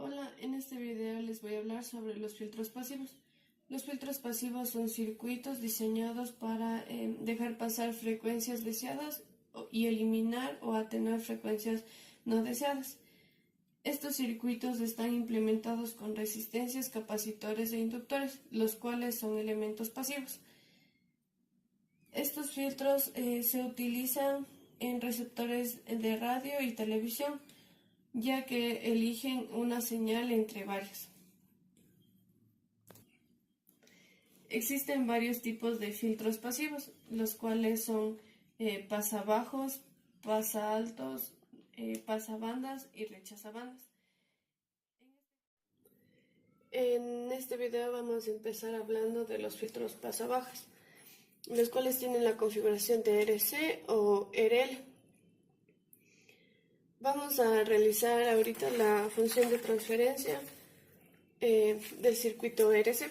Hola, en este video les voy a hablar sobre los filtros pasivos. Los filtros pasivos son circuitos diseñados para dejar pasar frecuencias deseadas y eliminar o atenuar frecuencias no deseadas. Estos circuitos están implementados con resistencias, capacitores e inductores, los cuales son elementos pasivos. Estos filtros se utilizan en receptores de radio y televisión, ya que eligen una señal entre varias. Existen varios tipos de filtros pasivos, los cuales son pasabajos, pasaltos, pasabandas y rechazabandas. En este video vamos a empezar hablando de los filtros pasabajas, los cuales tienen la configuración de RC o RL. Vamos a realizar ahorita la función de transferencia del circuito RC.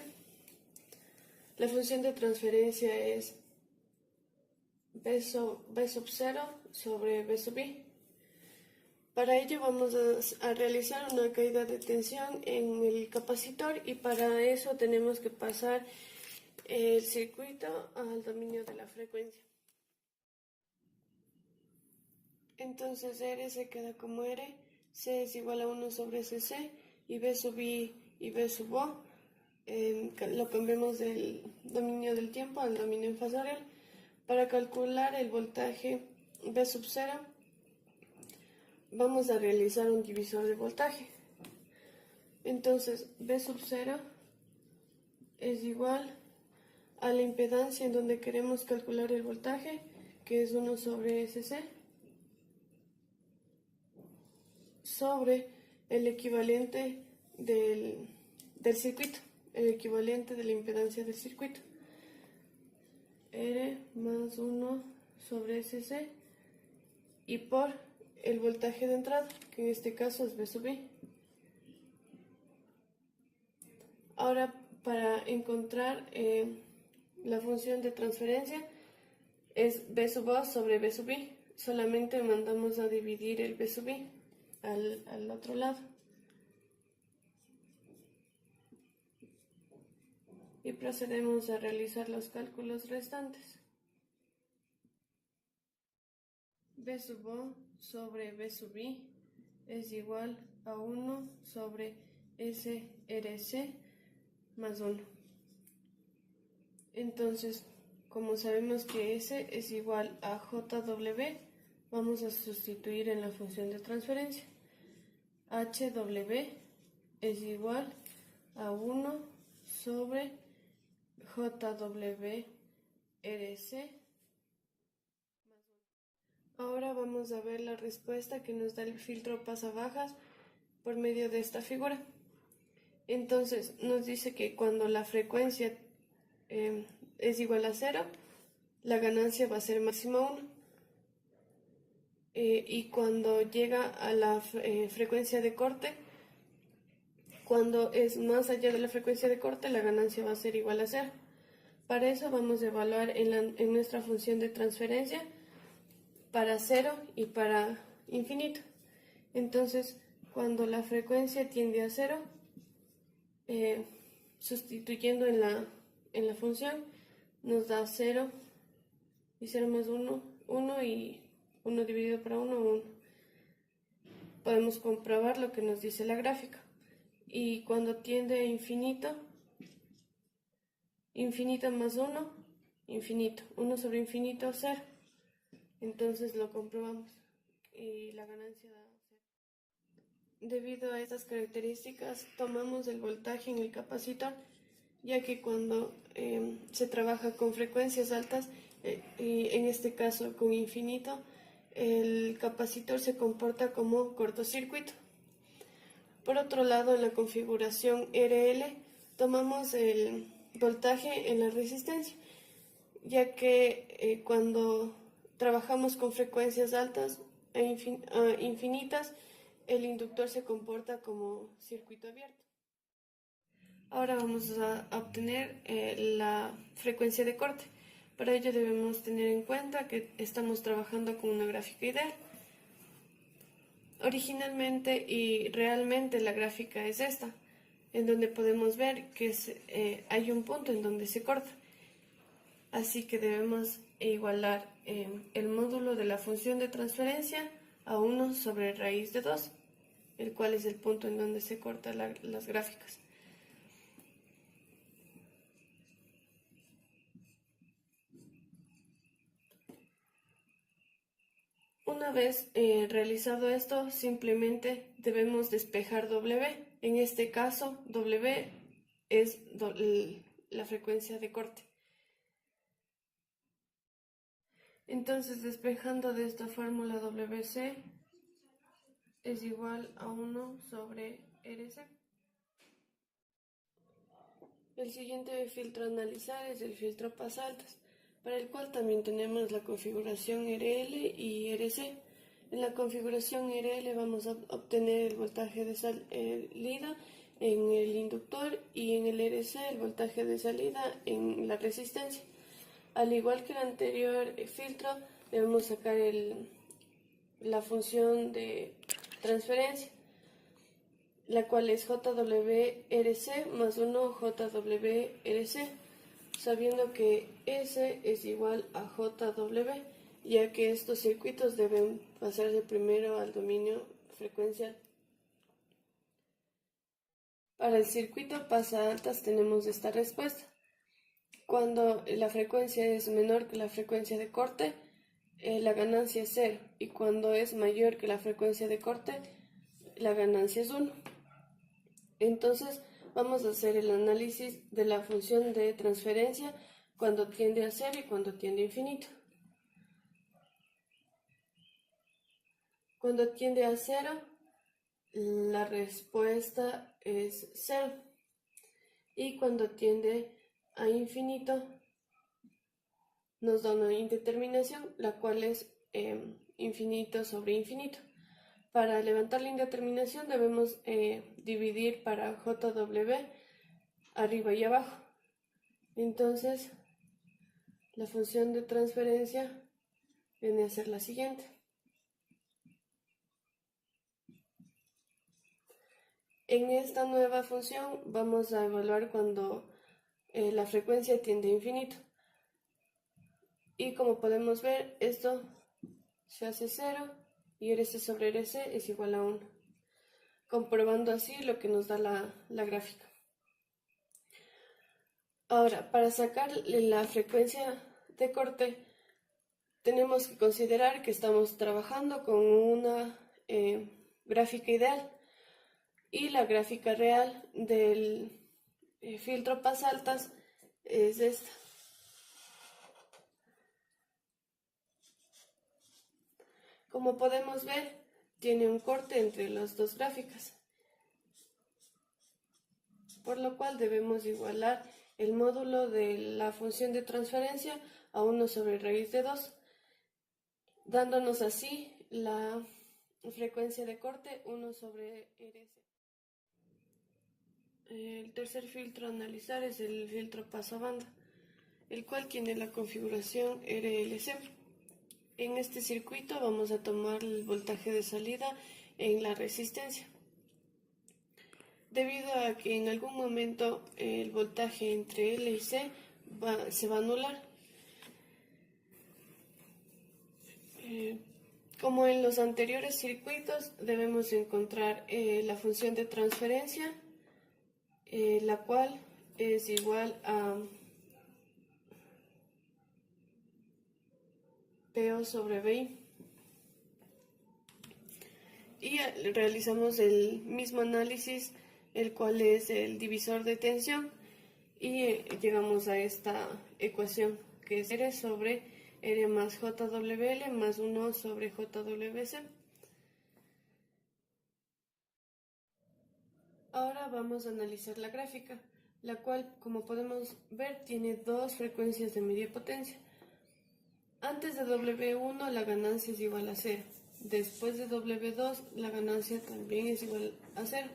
La función de transferencia es B sub 0 sobre B sub I. Para ello vamos a realizar una caída de tensión en el capacitor y para eso tenemos que pasar el circuito al dominio de la frecuencia. Entonces R se queda como R, C es igual a 1 sobre CC y B sub I y B sub O lo cambiamos del dominio del tiempo al dominio fasorial. Para calcular el voltaje B sub 0 vamos a realizar un divisor de voltaje. Entonces B sub 0 es igual a la impedancia en donde queremos calcular el voltaje, que es 1 sobre SC, sobre el equivalente del circuito, el equivalente de la impedancia del circuito, R más 1 sobre SC, y por el voltaje de entrada, que en este caso es B sub I. Ahora, para encontrar la función de transferencia, es B sub O sobre B sub I. Solamente mandamos a dividir el B sub I al otro lado. Y procedemos a realizar los cálculos restantes. B sub O sobre B sub I es igual a 1 sobre SRC más 1. Entonces, como sabemos que S es igual a JW, vamos a sustituir en la función de transferencia. HW es igual a 1 sobre JW RC. Ahora vamos a ver la respuesta que nos da el filtro pasabajas por medio de esta figura. Entonces nos dice que cuando la frecuencia es igual a 0, la ganancia va a ser máxima 1. Y cuando llega a la frecuencia de corte, cuando es más allá de la frecuencia de corte, la ganancia va a ser igual a 0. Para eso vamos a evaluar en nuestra función de transferencia para 0 y para infinito. Entonces, cuando la frecuencia tiende a 0, sustituyendo en la función, nos da 0 y 0 más 1, 1 y 1 dividido por 1, 1. Podemos comprobar lo que nos dice la gráfica. Y cuando tiende a infinito, infinito más 1, infinito. 1 sobre infinito, 0. Entonces lo comprobamos y la ganancia da 0. Debido a estas características, tomamos el voltaje en el capacitor, ya que cuando se trabaja con frecuencias altas, y en este caso con infinito, el capacitor se comporta como cortocircuito. Por otro lado, en la configuración RL, tomamos el voltaje en la resistencia, ya que cuando trabajamos con frecuencias altas e infinitas, el inductor se comporta como circuito abierto. Ahora vamos a obtener la frecuencia de corte. Para ello debemos tener en cuenta que estamos trabajando con una gráfica ideal. Originalmente y realmente la gráfica es esta, en donde podemos ver que hay un punto en donde se corta. Así que debemos igualar el módulo de la función de transferencia a 1 sobre raíz de 2, el cual es el punto en donde se cortan las gráficas. Una vez realizado esto, simplemente debemos despejar W. En este caso, W es la frecuencia de corte. Entonces, despejando de esta fórmula, WC es igual a 1 sobre RC. El siguiente filtro a analizar es el filtro pasaltas, para el cual también tenemos la configuración RL y RC. En la configuración RL vamos a obtener el voltaje de salida en el inductor y en el RC el voltaje de salida en la resistencia. Al igual que el anterior filtro, debemos sacar la función de transferencia, la cual es JWRC más 1 JWRC, sabiendo que S es igual a JW, ya que estos circuitos deben pasarse primero al dominio frecuencial. Para el circuito pasa altas tenemos esta respuesta. Cuando la frecuencia es menor que la frecuencia de corte, la ganancia es 0, y cuando es mayor que la frecuencia de corte, la ganancia es 1. Entonces vamos a hacer el análisis de la función de transferencia cuando tiende a 0 y cuando tiende a infinito. Cuando tiende a 0, la respuesta es 0. Y cuando tiende a infinito, nos da una indeterminación, la cual es infinito sobre infinito. Para levantar la indeterminación debemos dividir para JW arriba y abajo. Entonces, la función de transferencia viene a ser la siguiente. En esta nueva función vamos a evaluar cuando la frecuencia tiende a infinito. Y como podemos ver, esto se hace 0 y RC sobre RC es igual a 1, comprobando así lo que nos da la gráfica. Ahora, para sacar la frecuencia de corte, tenemos que considerar que estamos trabajando con una gráfica ideal, y la gráfica real del filtro pasaltas es esta. Como podemos ver, tiene un corte entre las dos gráficas, por lo cual debemos igualar el módulo de la función de transferencia a 1 sobre raíz de 2, dándonos así la frecuencia de corte 1 sobre RC. El tercer filtro a analizar es el filtro paso a banda, el cual tiene la configuración RLC. En este circuito vamos a tomar el voltaje de salida en la resistencia, debido a que en algún momento el voltaje entre L y C se va a anular. Como en los anteriores circuitos, debemos encontrar la función de transferencia, la cual es igual a PO sobre BI. Y realizamos el mismo análisis, el cual es el divisor de tensión, y llegamos a esta ecuación, que es R sobre R más JWL más 1 sobre JWC. Ahora vamos a analizar la gráfica, la cual, como podemos ver, tiene dos frecuencias de media potencia. Antes de W1 la ganancia es igual a 0. Después de W2 la ganancia también es igual a 0.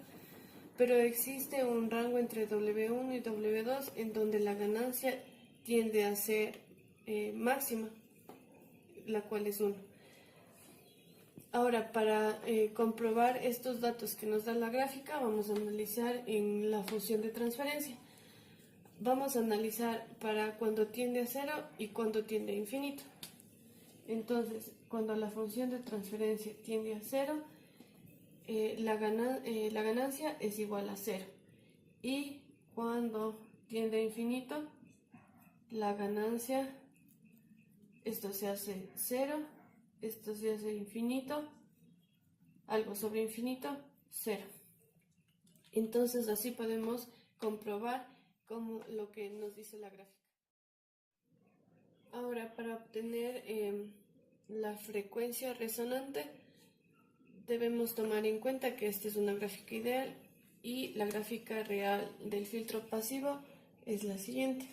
Pero existe un rango entre W1 y W2 en donde la ganancia tiende a ser máxima, la cual es 1. Ahora, para comprobar estos datos que nos da la gráfica, vamos a analizar en la función de transferencia. Vamos a analizar para cuando tiende a 0 y cuando tiende a infinito. Entonces, cuando la función de transferencia tiende a 0, la ganancia es igual a 0. Y cuando tiende a infinito, la ganancia, esto se hace 0, esto se hace infinito, algo sobre infinito, 0. Entonces así podemos comprobar como lo que nos dice la gráfica. Ahora, para obtener la frecuencia resonante, debemos tomar en cuenta que esta es una gráfica ideal y la gráfica real del filtro pasivo es la siguiente.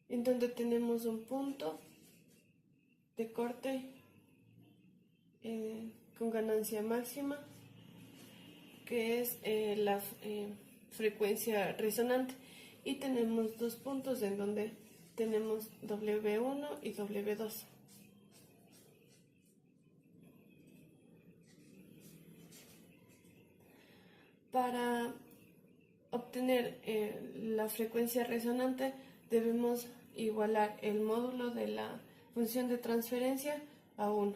En donde tenemos un punto de corte con ganancia máxima, que es la frecuencia resonante, y tenemos dos puntos en donde tenemos W1 y W2. Para obtener la frecuencia resonante debemos igualar el módulo de la función de transferencia a 1.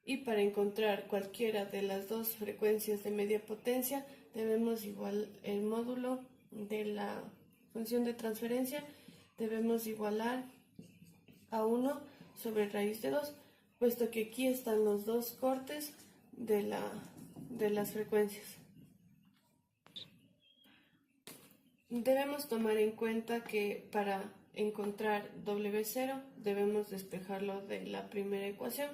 Y para encontrar cualquiera de las dos frecuencias de media potencia, debemos igualar el módulo de la función de transferencia, debemos igualar a 1 sobre raíz de 2, puesto que aquí están los dos cortes de las frecuencias. Debemos tomar en cuenta que para encontrar W0 debemos despejarlo de la primera ecuación.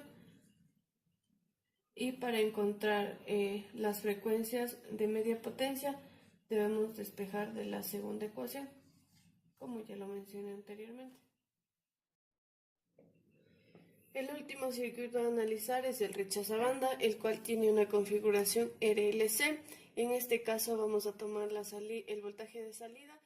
Y para encontrar las frecuencias de media potencia debemos despejar de la segunda ecuación, como ya lo mencioné anteriormente. El último circuito a analizar es el rechazabanda, el cual tiene una configuración RLC. En este caso vamos a tomar el voltaje de salida